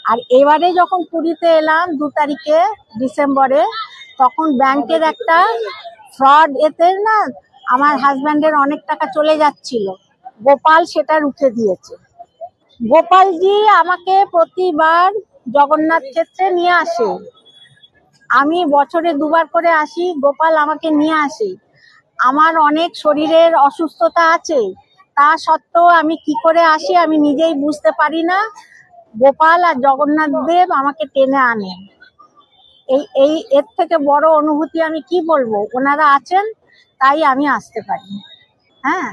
আর এবারে যখন পুরীতে এলাম 2 তারিখে ডিসেম্বরে, তখন ব্যাংকের একটা ফ্রড এতে না আমার হাজব্যান্ডের অনেক টাকা চলে যাচ্ছিল। গোপাল সেটা রুখে দিয়েছে। গোপালজি আমাকে প্রতিবার জগন্নাথ ক্ষেত্রে নিয়ে আসে। আমি বছরে 2 বার করে আসি, গোপাল আমাকে নিয়ে আসে। আমার অনেক শরীরের অসুস্থতা আছে, তা সত্ত্বেও আমি কি করে আসি আমি নিজেই বুঝতে পারি না। গোপাল আর জগন্নাথ দেব আমাকে টেনে আনে। এই এর থেকে বড় অনুভূতি আমি কি বলবো, ওনারা আছেন তাই আমি আসতে পারি। হ্যাঁ,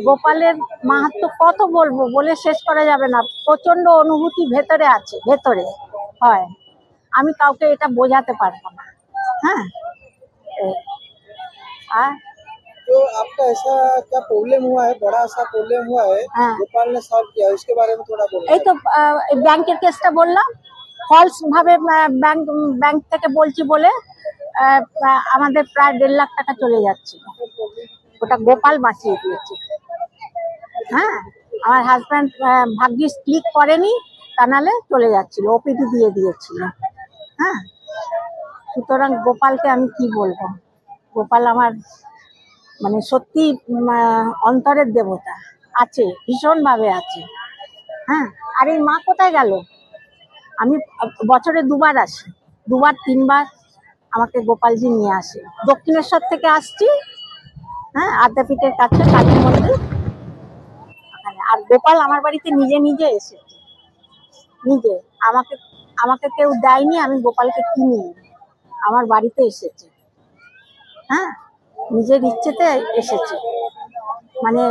গোপালের মাহাত্ম্য কত বলবো, বলে শেষ করা যাবে না। প্রচন্ড অনুভূতি ভেতরে আছে, ভেতরে হয়, আমি কাউকে এটা বোঝাতে পারবো না। हाँ तो आपका ऐसा क्या प्रॉब्लम हुआ है, बड़ा सा प्रॉब्लम हुआ है, गोपाल ने सॉल्व किया, उसके बारे में थोड़ा बोलो। এই তো ব্যাংকের কেসটা বললাম, ফলস ভাবে ব্যাংক থেকে বলছি বলে আমাদের প্রায় 1.5 লাখ টাকা চলে যাচ্ছে। ওটা গোপাল বাঁচিয়ে দিয়েছে। হ্যাঁ, আমার হাজব্যান্ড ভাগ্যিস ক্লিক করেনি, তা নাহলে চলে যাচ্ছিল, ওপিডি দিয়ে দিয়েছিল। হ্যাঁ, সুতরাং গোপালকে আমি কি বলবো, গোপাল আমার মানে সত্যি অন্তরের দেবতা, আছে ভীষণভাবে আছে। হ্যাঁ, আর এই মা কোথায় গেল? আমি বছরে 2 বার আসি, 2 বার 3 বার আমাকে গোপালজি নিয়ে আসে। দক্ষিণেশ্বর থেকে আসছি, হ্যাঁ, আদ্যাপীঠের কাছে কালী মন্দির। আর গোপাল আমার বাড়িতে নিজে নিজে এসেছে, নিজে আমাকে আমাকে কেউ দেয়নি, আমি গোপালকে কিনি, আমার বাড়িতে এসেছে। হ্যাঁ, নিজের ইচ্ছেতে এসেছে, মানে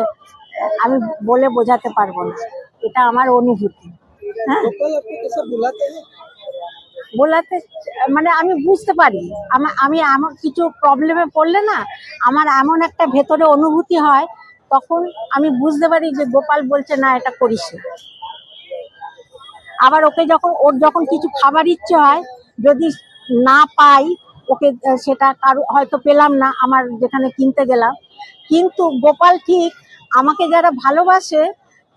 আমি বলে বোঝাতে পারবো না, এটা আমার অনুভূতি। হ্যাঁ, বোলাতে মানে আমি বুঝতে পারি, আমি আমার কিছু প্রবলেমে পড়লে না আমার এমন একটা ভেতরে অনুভূতি হয়, তখন আমি বুঝতে পারি যে গোপাল বলছে না এটা করিস না। আবার ওকে ওর যখন কিছু খাবার ইচ্ছে হয়, যদি না পাই ওকে, সেটা কারো হয়তো পেলাম না আমার যেখানে কিনতে গেলাম, কিন্তু গোপাল ঠিক আমাকে যারা ভালোবাসে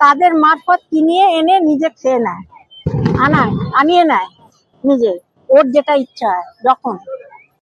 তাদের মারফত কিনিয়ে এনে নিজে খেয়ে নেয়, আনিয়ে নেয় নিজে, ওর যেটা ইচ্ছা হয় যখন।